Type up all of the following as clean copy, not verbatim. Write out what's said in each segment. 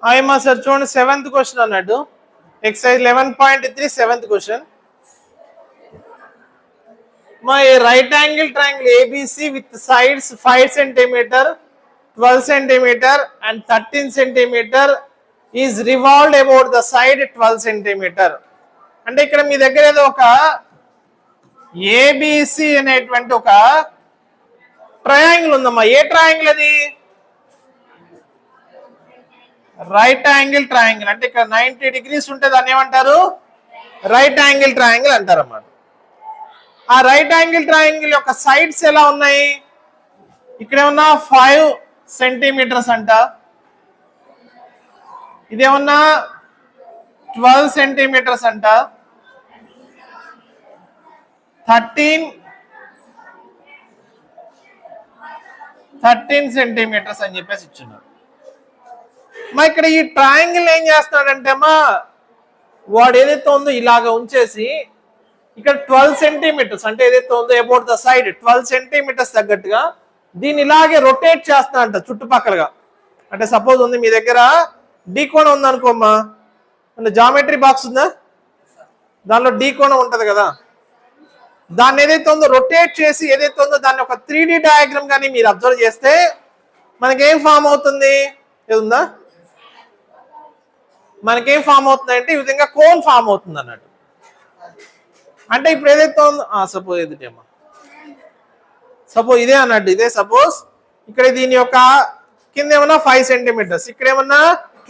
అయ్యమ్మా sir చూడండి 7th question అన్నట్టు exercise 11.3 7th question. My right angle triangle ABC with sides 5 cm, 12 cm and 13 cm is revolved about the side 12 cm. అంటే ఇక్కడ మీ దగ్గర ఏదో ఒక ABC అనేటువంటి ఒక ట్రయాంగిల్ ఉందమ్మా. ఏ ట్రయాంగిల్ అది? Right angle triangle. అంటే ఇక్కడ 90 degrees ఉంటే దాన్ని ఏమంటారు? రైట్ యాంగిల్ ట్రయాంగిల్ అంటారు అన్నమాట. ఆ రైట్ యాంగిల్ ట్రయాంగిల్ యొక్క సైడ్స్ ఎలా ఉన్నాయి? ఇక్కడ ఏమన్నా 5 సెంటీమీటర్స్ అంట, ఇదేమన్నా 12 సెంటీమీటర్స్ అంట, 13 సెంటీమీటర్స్ అని చెప్పేసి ఇచ్చున్నారు. మా ఇక్కడ ఈ ట్రయాంగిల్ ఏం చేస్తున్నాడంటే మా వాడు ఏదైతే ఉందో ఇలాగ ఉంచేసి ఇక్కడ 12 సెంటీమీటర్స్ అంటే ఏదైతే ఉందో అబౌట్ ద సైడ్ 12 సెంటీమీటర్స్ తగ్గట్టుగా దీన్ని ఇలాగే రొటేట్ చేస్తానంట చుట్టుపక్కలగా. అంటే సపోజ్ ఉంది మీ దగ్గర డి కోణం ఉందనుకోమ్మా, అంటే జామెట్రీ బాక్స్ ఉందా, దానిలో డి కోణం ఉంటది కదా, దాన్ని ఏదైతే ఉందో రొటేట్ చేసి ఏదైతే ఉందో దాన్ని ఒక 3D డయాగ్రామ్ కానీ మీరు అబ్జర్వ్ చేస్తే మనకేం ఫామ్ అవుతుంది? ఏదుందా? మనకేం ఫామ్ అవుతుంది అంటే ఈ విధంగా కోన్ ఫామ్ అవుతుంది అన్నట్టు. అంటే ఇప్పుడు ఏదైతే ఉందో సపోజ్ ఎదుటేమో సపోజ్ ఇదే అన్నట్టు, ఇదే సపోజ్ ఇక్కడ దీని యొక్క కింద ఏమన్నా 5 సెంటీమీటర్స్, ఇక్కడ ఏమన్నా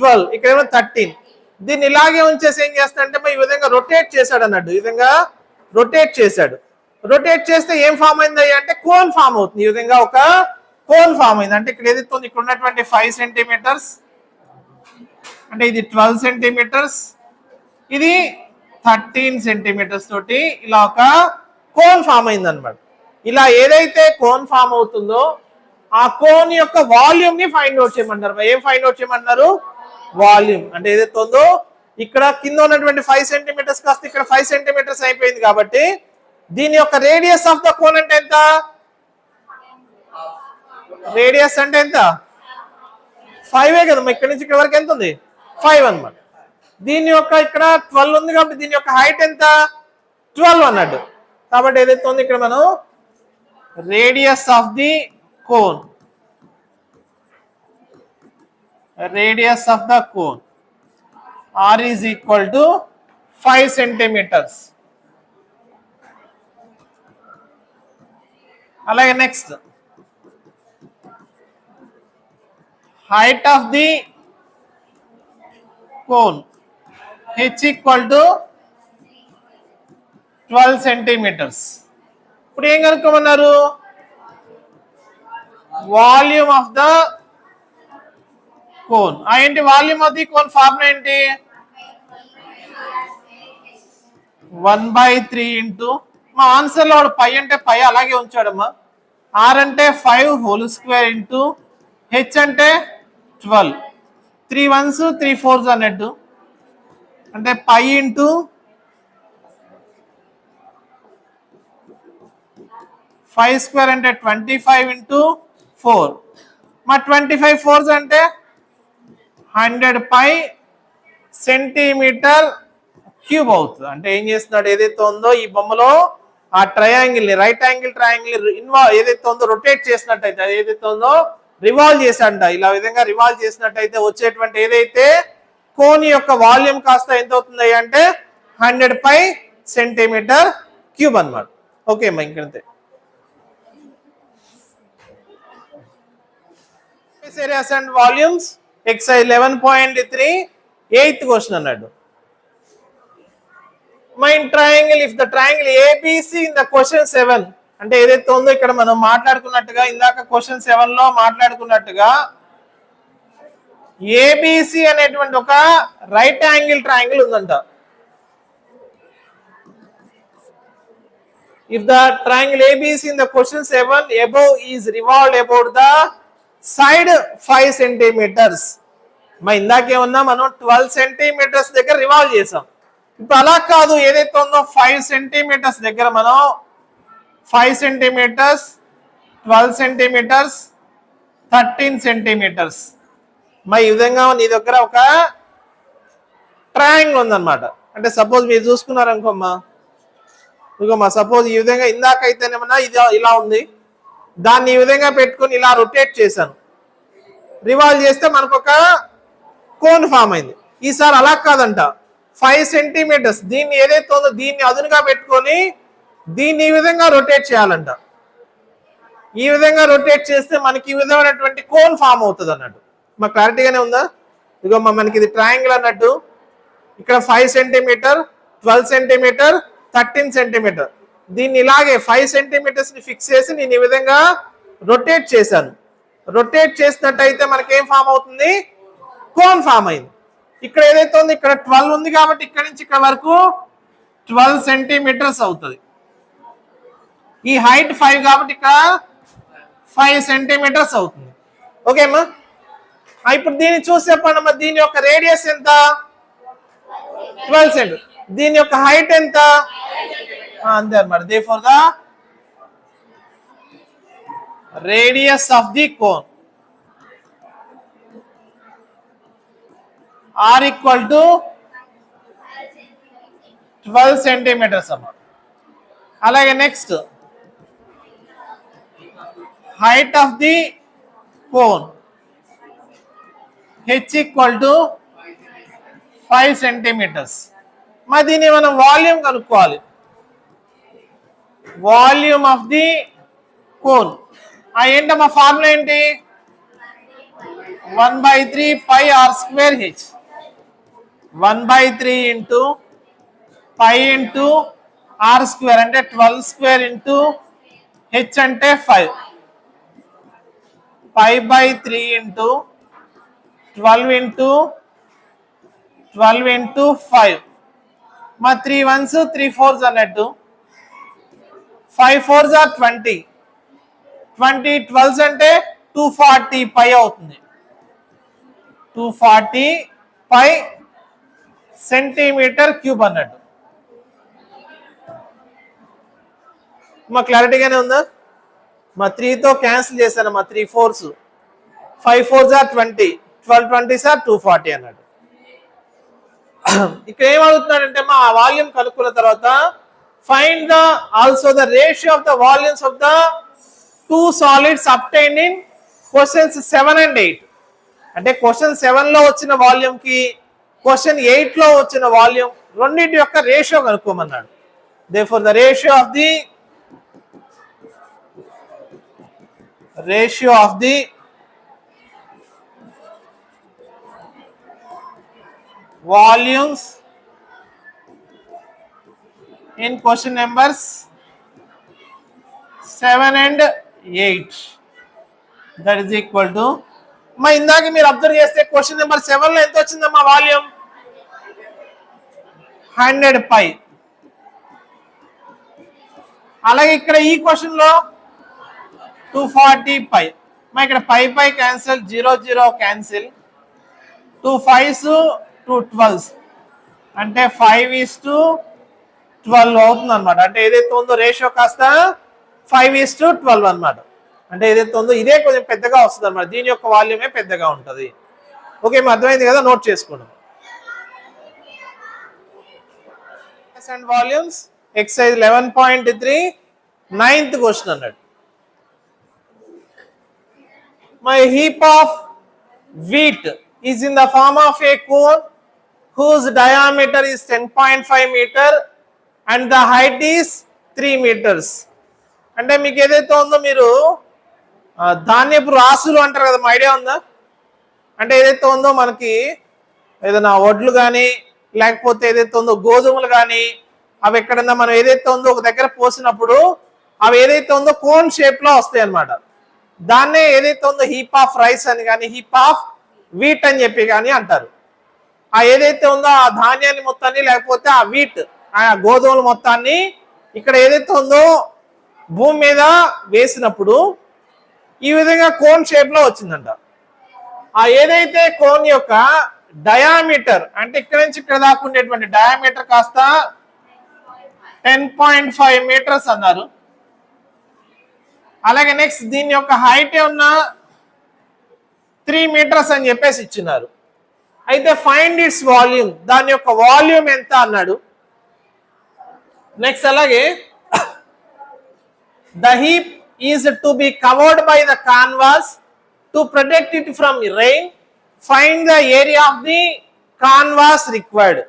12, ఇక్కడ ఏమన్నా 13. దీన్ని ఇలాగే ఉంచేసి ఏం చేస్తాడంటే ఈ విధంగా రొటేట్ చేశాడు అన్నట్టు, ఈ విధంగా రొటేట్ చేశాడు. రొటేట్ చేస్తే ఏం ఫామ్ అయింది అంటే కోన్ ఫామ్ అవుతుంది. ఈ విధంగా ఒక కోన్ ఫామ్ అయింది. అంటే ఇక్కడ ఏదైతే ఉంది ఇక్కడ ఉన్నటువంటి 5 సెంటీమీటర్స్, అంటే ఇది 12 సెంటీమీటర్స్, ఇది 13 సెంటీమీటర్స్ తోటి ఇలా ఒక కోన్ ఫామ్ అయింది అనమాట. ఇలా ఏదైతే కోన్ ఫామ్ అవుతుందో ఆ కోన్ యొక్క వాల్యూమ్ ని ఫైండ్ అవుట్ చేయమంటారు. ఏం ఫైండ్ అవుట్ చేయమంటారు? వాల్యూమ్. అంటే ఏదైతే ఉందో ఇక్కడ కింద ఉన్నటువంటి 5 సెంటీమీటర్స్ కాస్త ఇక్కడ 5 సెంటీమీటర్స్ అయిపోయింది కాబట్టి దీని యొక్క రేడియస్ ఆఫ్ ద కోన్ అంటే ఎంత? రేడియస్ అంటే ఎంత? 5 కదమ్మా. ఇక్కడ నుంచి ఇక్కడ వరకు ఎంత ఉంది? 5 అన్నమాట. దీని యొక్క ఇక్కడ 12 ఉంది కాబట్టి దీని యొక్క హైట్ ఎంత? 12 అన్నట్టు. కాబట్టి ఏదైతే ఉంది ఇక్కడ మనం radius of the cone, radius of the cone R is equal to 5 centimeters. అలాగే next height of the cone H equal to 12 centimeters. ఇప్పుడు ఏం కనుక్కోమన్నారు? Volume of the cone. ఏంటి volume of the cone formula ఏంటి? 1/3 into మా answer లో పై అంటే పై అలాగే ఉంచాడమ్మా. R అంటే 5 హోల్ స్క్వేర్ ఇంటూ H అంటే 12, 3 1s 3 4s అన్నట్టు. అంటే పై ఇంటూ 5 స్క్వేర్ అంటే 25 ఇంటూ 4. మా 25 4s అంటే 100 పై సెంటీమీటర్ క్యూబ్ అవుతుంది. అంటే ఏం చేస్తున్నాడు? ఏదైతే ఉందో ఈ బొమ్మలో ఆ ట్రయాంగిల్ ని, రైట్ యాంగిల్ ట్రయాంగిల్ ఏదైతే ఉందో రొటేట్ చేసినట్టయితే, ఏదైతే ఉందో రివాల్వ్ చేశాడంట. ఇలా విధంగా రివాల్వ్ చేసినట్టయితే వచ్చేటువంటి ఏదైతే కోన్ యొక్క వాల్యూమ్ కాస్త ఎంత అవుతుంది అంటే 100 పై సెంటీమీటర్ క్యూబ్ అన్నమాట. ఓకే అమ్మా, ఇంకంతే. Areas and volumes exercise 11.3 8th question అన్నాడు. Mine triangle if the triangle ABC in the question 7 అంటే ఏదైతే ఉందో ఇక్కడ మనం మాట్లాడుకున్నట్టుగా ఇందాక క్వశ్చన్ 7 లో మాట్లాడుకున్నట్టుగా ఏబిసి అనేటువంటి ఒక రైట్ యాంగిల్ ట్రయాంగిల్ ఉందంట. If the triangle ABC in the question 7 above is revolved about the side 5 centimetres. మరి ఇందాకేమన్నా మనం 12 సెంటీమీటర్స్ దగ్గర రివాల్వ్ చేసాం. ఇప్పుడు అలా కాదు, ఏదైతే ఉందో 5 సెంటీమీటర్స్ దగ్గర మనం 5 సెంటీమీటర్స్, 12 సెంటీమీటర్స్, 13 సెంటీమీటర్స్ మరి ఈ విధంగా నీ దగ్గర ఒక ట్రయాంగిల్ ఉందన్నమాట. అంటే సపోజ్ మీరు చూసుకున్నారు అనుకోమ్మా, ఇదిగోమ్మా సపోజ్ ఈ విధంగా ఇందాకైతేనేమన్నా ఇది ఇలా ఉంది, దాన్ని ఈ విధంగా పెట్టుకొని ఇలా రొటేట్ చేశాను, రివాల్వ్ చేస్తే మనకు ఒక కోన్ ఫామ్ అయింది. ఈసారి అలా కాదంట, 5 సెంటీమీటర్స్ దీన్ని ఏదైతే ఉందో దీన్ని అదునుగా పెట్టుకొని దీన్ని ఈ విధంగా రొటేట్ చేయాలంట. ఈ విధంగా రొటేట్ చేస్తే మనకి ఈ విధమైనటువంటి కోన్ ఫామ్ అవుతుంది అన్నట్టు. మాకు క్లారిటీగానే ఉందా? ఇదిగో మనకి ఇది ట్రయాంగిల్ అన్నట్టు, ఇక్కడ 5 సెంటీమీటర్, 12 సెంటీమీటర్, 13 సెంటీమీటర్, దీన్ని ఇలాగే 5 సెంటీమీటర్స్ ని ఫిక్స్ చేసి నేను ఈ విధంగా రొటేట్ చేశాను. రొటేట్ చేసినట్టయితే మనకేం ఫామ్ అవుతుంది? కోన్ ఫామ్ అయింది. ఇక్కడ ఏదైతే ఉంది ఇక్కడ 12 ఉంది కాబట్టి ఇక్కడ నుంచి ఇక్కడ వరకు 12 సెంటీమీటర్స్ అవుతుంది. ఈ హైట్ 5 కాబట్టి ఇక్కడ 5 సెంటీమీటర్స్ అవుతుంది. ఓకేమ్మా, ఇప్పుడు దీన్ని చూసి చెప్పండి, దీని యొక్క రేడియస్ ఎంత? 12 సెంటీమీటర్. దీని యొక్క హైట్ ఎంత? అంతే అన్నమాట. therefore the radius of the cone are equal to 12 centimetres అన్నమాట. అలాగే next height of the cone h equal to 5 centimetres. మరి దీన్ని మనం వాల్యూమ్ కనుక్కోవాలి. వాల్యూమ్ ఆఫ్ ది కోన్ ఏంటమ్మా ఫార్ములా ఏంటి? 1/3 pi r square h. 1/3 into pi into r square అంటే 12 square into h అంటే 5. 5/3 ఇంటూ 12 ఇంటూ 12 ఇంటూ 5. మా 3 1s 3 4s అన్నట్టు. 5 4s are 20. 20 12s అంటే 240 పై అవుతుంది. 240 పై సెంటీమీటర్ క్యూబ్ అన్నట్టు. మా క్లారిటీగానే ఉందా? మా 3తో క్యాన్సిల్ చేశాను, మా 3 4s. 5 4s are 20. 12 20s are 240 అన్నట్టు. ఇక్కడ ఏం అడుగుతున్నాడంటే మా వాల్యూమ్ కనుక్కున్న తర్వాత find the also the ratio of the volumes of the 2 solids obtained in questions 7 and 8. అంటే క్వశ్చన్ 7 లో వచ్చిన వాల్యూమ్ కి క్వశ్చన్ 8 లో వచ్చిన వాల్యూమ్ రెండింటి యొక్క ratio కనుక్కోమన్నాడు. therefore the ratio of the volumes in question numbers 7 and 8 that is equal to మా ఇందాక మీరు అబ్జర్వ్ చేస్తే క్వశ్చన్ నెంబర్ 7 లో ఎంత వచ్చిందమ్మా వాల్యూమ్? 100 పై. అలాగే ఇక్కడ ఈ క్వశ్చన్ లో 240 పై. మా ఇక్కడ పై క్యాన్సిల్, 0 0 క్యాన్సిల్, 2 5s 2 12s అంటే 5:12 అవుతుంది అనమాట. అంటే ఏదైతే ఉందో రేషియో కాస్త 5:12 అనమాట. అంటే ఏదైతే ఉందో ఇదే కొంచెం పెద్దగా వస్తుంది అనమాట, దీని యొక్క వాల్యూమే పెద్దగా ఉంటుంది. ఓకే, అర్థమైంది కదా? నోట్ చేసుకోండి. And volumes exercise 11.3 9th question అన్నాడు. My heap of wheat is in the form of a cone whose diameter is 10.5 meter and the height is 3 meters. అంటే మీకు ఏదైతే ఉందో మీరు ధాన్యపు రాసులు అంటారు కదా, ఐడియా ఉందా? అంటే ఏదైతే ఉందో మనకి ఏదైనా వడ్లు కానీ లేకపోతే ఏదైతే ఉందో గోధుమలు కానీ అవి ఎక్కడన్నా మనం ఏదైతే ఉందో ఒక దగ్గర పోసినప్పుడు అవి ఏదైతే ఉందో కోన్ షేప్ లో వస్తాయి అన్నమాట. దాన్నే ఏదైతే ఉందో హీప్ ఆఫ్ రైస్ అని కానీ హీప్ ఆఫ్ వీట్ అని చెప్పి కానీ అంటారు. ఆ ఏదైతే ఉందో ఆ ధాన్యాన్ని మొత్తాన్ని లేకపోతే ఆ వీట్ ఆ గోధుమల మొత్తాన్ని ఇక్కడ ఏదైతే ఉందో భూమి మీద వేసినప్పుడు ఈ విధంగా కోన్ షేప్ లో వచ్చిందంట. ఆ ఏదైతే కోన్ యొక్క డయామీటర్ అంటే ఇక్కడ నుంచి ఇక్కడ దాకా ఉండేటువంటి డయామీటర్ కాస్త 10.5 మీటర్స్ అన్నారు. అలాగే నెక్స్ట్ దీని యొక్క హైట్ ఏమన్నా 3 meters అని చెప్పేసి ఇచ్చినారు. అయితే ఫైండ్ ఇట్స్ వాల్యూమ్, దాని యొక్క వాల్యూమ్ ఎంత అన్నాడు. నెక్స్ట్ అలాగే the heap is to be covered by the canvas to protect it from rain, find the area of the canvas required.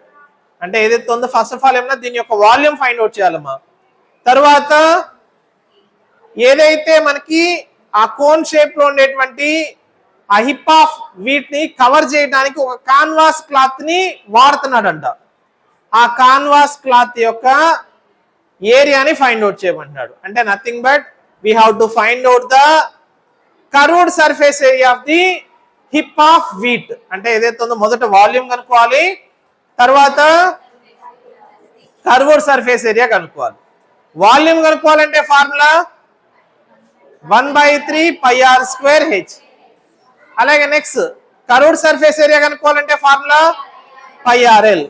అంటే ఏదైతే ఉందో ఫస్ట్ ఆఫ్ ఆల్ ఏమన్నా దీని యొక్క వాల్యూమ్ ఫైండ్ అవుట్ చేయాలమ్మా. తర్వాత ఏదైతే మనకి ఆ కోన్ షేప్ లో ఉండేటువంటి ఆ హిప్ ఆఫ్ వీటిని కవర్ చేయడానికి ఒక కాన్వాస్ క్లాత్ ని వాడుతున్నాడంట. ఆ కాన్వాస్ క్లాత్ యొక్క ఏరియాని ఫైండ్ అవుట్ చేయమంటున్నాడు. అంటే nothing but we have to find out the curved surface area of the hip of wheat. అంటే ఏదైతే ఉందో మొదట వాల్యూమ్ కనుక్కోవాలి, తర్వాత కర్వ్డ్ సర్ఫేస్ ఏరియా కనుక్కోవాలి. వాల్యూమ్ కనుక్కోవాలంటే ఫార్ములా 1/3 πr²h. అలాగే నెక్స్ట్ కర్వ్డ్ సర్ఫేస్ ఏరియా కనుక్కోవాలంటే ఫార్ములా πrl.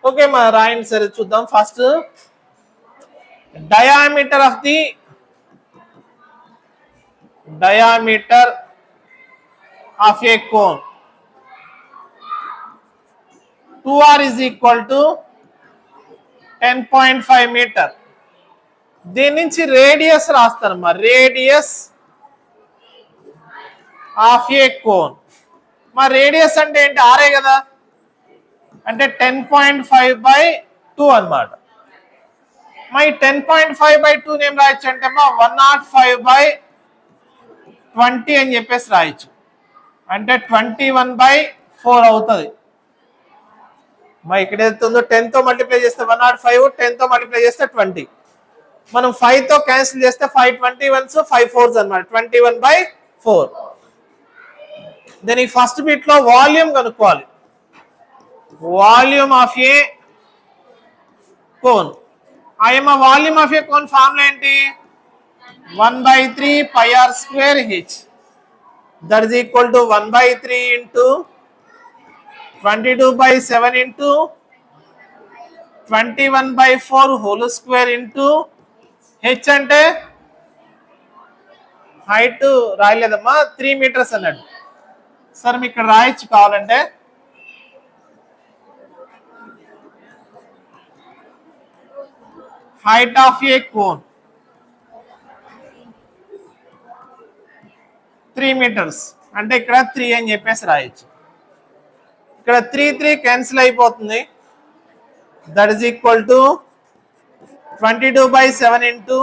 ఓకే మా రాయండి సరే చూద్దాం. First diameter of a cone 2r is equal to 10.5 meter. దీని నుంచి రేడియస్ రాస్తానమ్మా. Radius of a cone. మా రేడియస్ అంటే ఏంటి? ఆరే కదా, అంటే 10.5/2 అనమాట. మా ఈ 10.5/2 ఏం రాయొచ్చు అంటే అమ్మా 105/20 అని చెప్పేసి రాయొచ్చు. అంటే 21/4 అవుతుంది. మా ఇక్కడ ఏదైతుందో 10 తో మల్టిప్లై చేస్తే 105, 10 తో మల్టిప్లై చేస్తే 20. మనం 5 తో క్యాన్సిల్ చేస్తే 5 21s 5 4s అనమాట, 21/4. దెన్ ఈ ఫస్ట్ బిట్ లో వాల్యూమ్ కనుక్కోవాలి. Volume of a cone. ఆయమ్మ volume of a cone formula ఏంటి? 1/3 πr²h. That is equal to 1/3 into 22/7 into 21/4 whole square into h అంటే హైట్ రాయలేదమ్మా, 3 meters అన్నట్టు. సరే మీకు ఇక్కడ రాయొచ్చు కావాలంటే. Height of a cone 3 meters, అంటే ఇక్కడ 3 అని చెప్పేసి రాయొచ్చు. ఇక్కడ 3 క్యాన్సిల్ అయిపోతుంది. That is equal to 22/7 into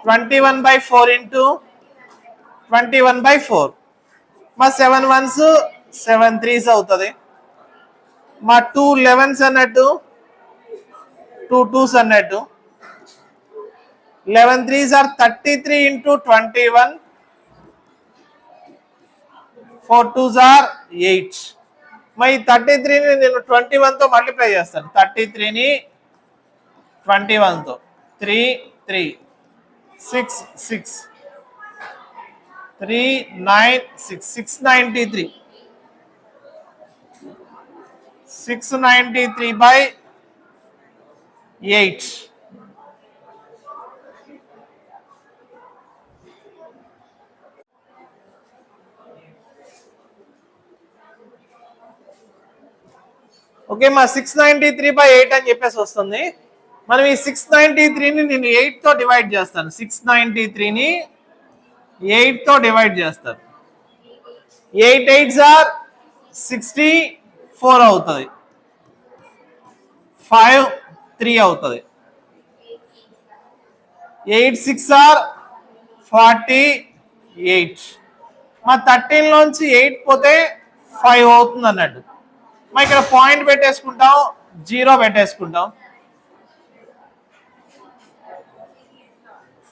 21/4 into 21/4. మా 7 1s 7 3s అవుతుంది. మా 2 11s అన్నట్టు, 2 2s అన్నట్టు. 11 3s are 33 into 21, 4 2s are 8. మరి 33ని నేను 21 తో మల్టిప్లై చేస్తాను. 33ని 21 తో 3 3 6 6 3 9 6 693 693/8. ఓకే మా 693/8 అని చెప్పేసి వస్తుంది. మనం ఈ 693ని నేను 8 తో డివైడ్ చేస్తాను. 693ని 8 తో డివైడ్ చేస్తాను. 8 8s are 64 అవుతుంది. 5 3 అవుతుంది. 8 6 are 48. మా 13 లోంచి 8 పోతే 5 అవుతుంది అన్నట్టు. మా ఇక్కడ point పెట్టేసుకుంటాం, 0 పెట్టేసుకుంటాం.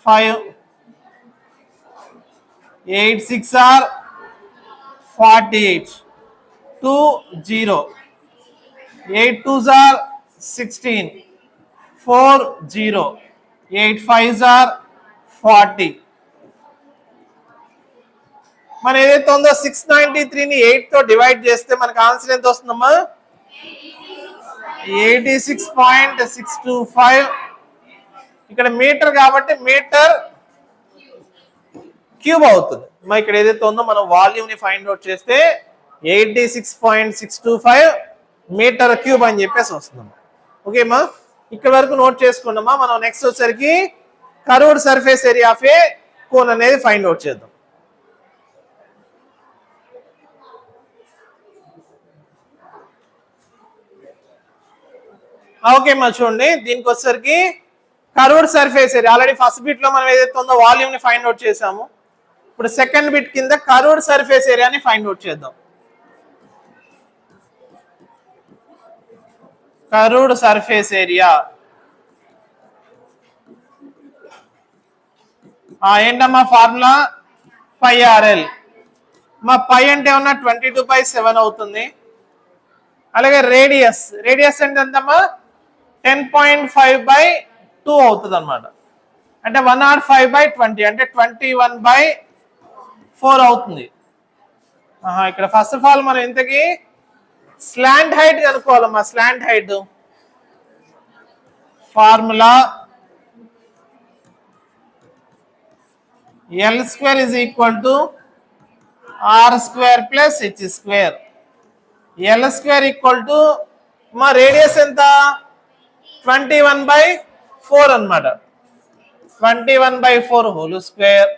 5 8 6 are 48. 2 0. 8 2s are 16. 4 0. 8 5s are 40. మనం ఏదైతే ఉందో 693ని 8 తో డివైడ్ చేస్తే మనకు ఆన్సర్ ఎంత వస్తుందమ్మా? 86.625. ఇక్కడ మీటర్ కాబట్టి మీటర్ క్యూబ్ అవుతుంది. మరి ఇక్కడ ఏదైతే ఉందో మనం వాల్యూమ్ ని ఫైండ్ అవుట్ చేస్తే 86.625 మీటర్ క్యూబ్ అని చెప్పేసి వస్తుంది. ఓకేమా, ఇక్కడ వరకు నోట్ చేసుకున్నామా. మనం నెక్స్ట్ వచ్చేసరికి curved surface area of a cone అనేది ఫైండ్ అవుట్ చేద్దాం. ఓకేమా, చూడండి దీనికి వచ్చేసరికి curved surface area already first bit లో మనం ఏదైతే ఉందో వాల్యూమ్ ని ఫైండ్ అవుట్ చేసాము. ఇప్పుడు సెకండ్ బిట్ కింద కర్వ్డ్ సర్ఫేస్ ఏరియాని ఫైండ్ అవుట్ చేద్దాం. కర్వ్డ్ సర్ఫేస్ ఏరియా ఏంటమ్మా ఫార్ములా πRL. మా పై అంటే ఏమన్నా 22/7 అవుతుంది. అలాగే రేడియస్ అంటే ఎంతమ్మా 10.5/2 అవుతుంది అనమాట. అంటే 105/20 అంటే 21/4 అవుతుంది. ఇక్కడ ఫస్ట్ ఆఫ్ ఆల్ మనం ఇంతకీ స్లాంట్ హైట్ కనుక్కోవాలమ్మా. Slant height formula L² is equal to R² plus H². L² equal to మా రేడియస్ ఎంత 21/4 అనమాట. 21/4 హోల్ స్క్వేర్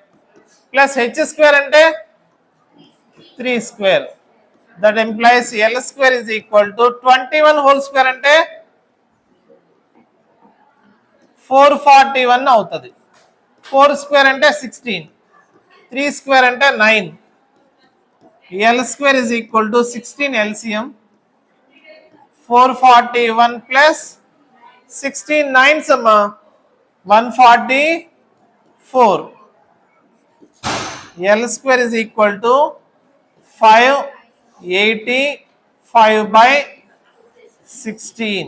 ప్లస్ H² అంటే 3². That employees L² is equal to 21 whole square అంటే 441 అవుతుంది. 4² అంటే 16, 3² అంటే 9. L² is equal to 16 LCM 441 plus 16 9s అమ్మా 144. L² is equal to 585/16.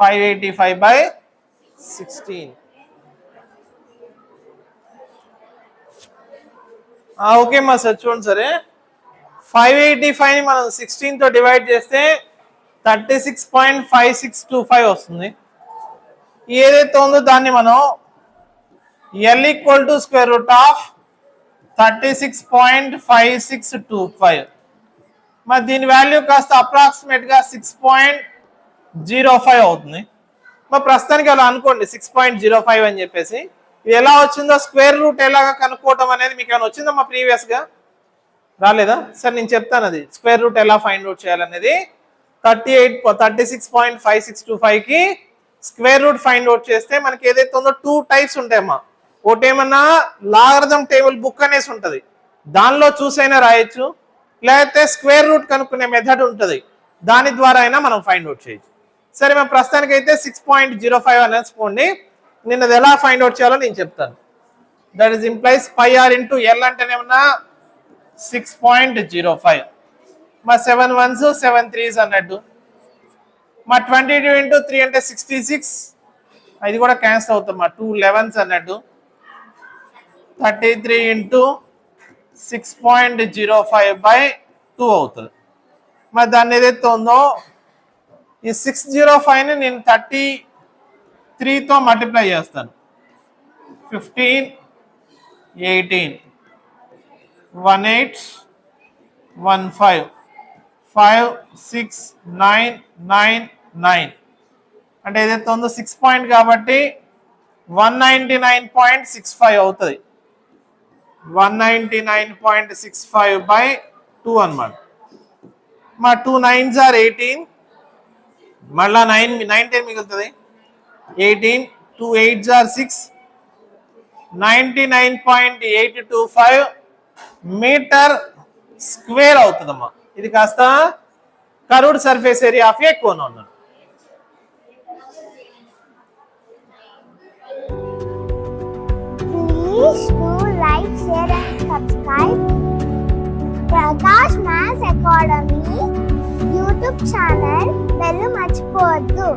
585/16. Okay మా సార్, చూడండి సరే 585ని మనం 16 తో డివైడ్ చేస్తే 36.5625 వస్తుంది. ఏదైతే ఉందో దాన్ని మనం L equal to square root of 36.5625. మరి దీని వాల్యూ కాస్త అప్రాక్సిమేట్ గా 6.05 అవుతుంది. మరి ప్రస్తుతానికి అలా అనుకోండి 6.05 అని చెప్పేసి. ఇది ఎలా వచ్చిందో స్క్వేర్ రూట్ ఎలాగా కనుక్కోవటం అనేది మీకు ఏమైనా వచ్చిందమ్మా ప్రీవియస్ గా? రాలేదా? సరే నేను చెప్తాను అది స్క్వేర్ రూట్ ఎలా ఫైండ్ అవుట్ చేయాలనేది. 36.5625 కి స్క్వేర్ రూట్ ఫైండ్ అవుట్ చేస్తే మనకి ఏదైతే ఉందో 2 టైప్స్ ఉంటాయమ్మా. ఒకటి ఏమన్నా లాగరిథం టేబుల్ బుక్ అనేసి ఉంటుంది, దానిలో చూసైనా రాయొచ్చు. లేకపోతే స్క్వేర్ రూట్ కనుక్కునే మెథడ్ ఉంటుంది, దాని ద్వారా అయినా మనం ఫైండ్ అవుట్ చేయొచ్చు. సరే మేము ప్రస్తుతానికి అయితే 6.05 అనేసుకోండి. నేను అది ఎలా ఫైండ్ అవుట్ చేయాలో నేను చెప్తాను. That is implies πR into L అంటేనేమన్నా 6.05. మా 7 1s 7 3s అన్నట్టు. మా 22 ఇంటూ 3 అంటే 66. అది కూడా క్యాన్సిల్ అవుతుంది మా 2 11s అన్నట్టు. 33 ఇంటూ 6.05/2 అవుతుంది. మరి దాన్ని ఏదైతే ఉందో ఈ 605ని నేను 33తో మల్టిప్లై చేస్తాను. 15 18 18 15 5 6 9 9 9 అంటే ఏదైతే ఉందో 6 పాయింట్ కాబట్టి 199.65 అవుతుంది. 199.65/2 అన్నమాట. మా 2 9s are 18. మళ్ళా 9 10 మిగులుతుంది. 18 2 8s are 6. 99.825 మీటర్ స్క్వేర్ అవుతుందమ్మా. ఇది కాస్త curved surface area of a cone అన్నమాట. Please do like, share and subscribe Prakash Maths Academy YouTube channel. Bellu మర్చిపోవద్దు.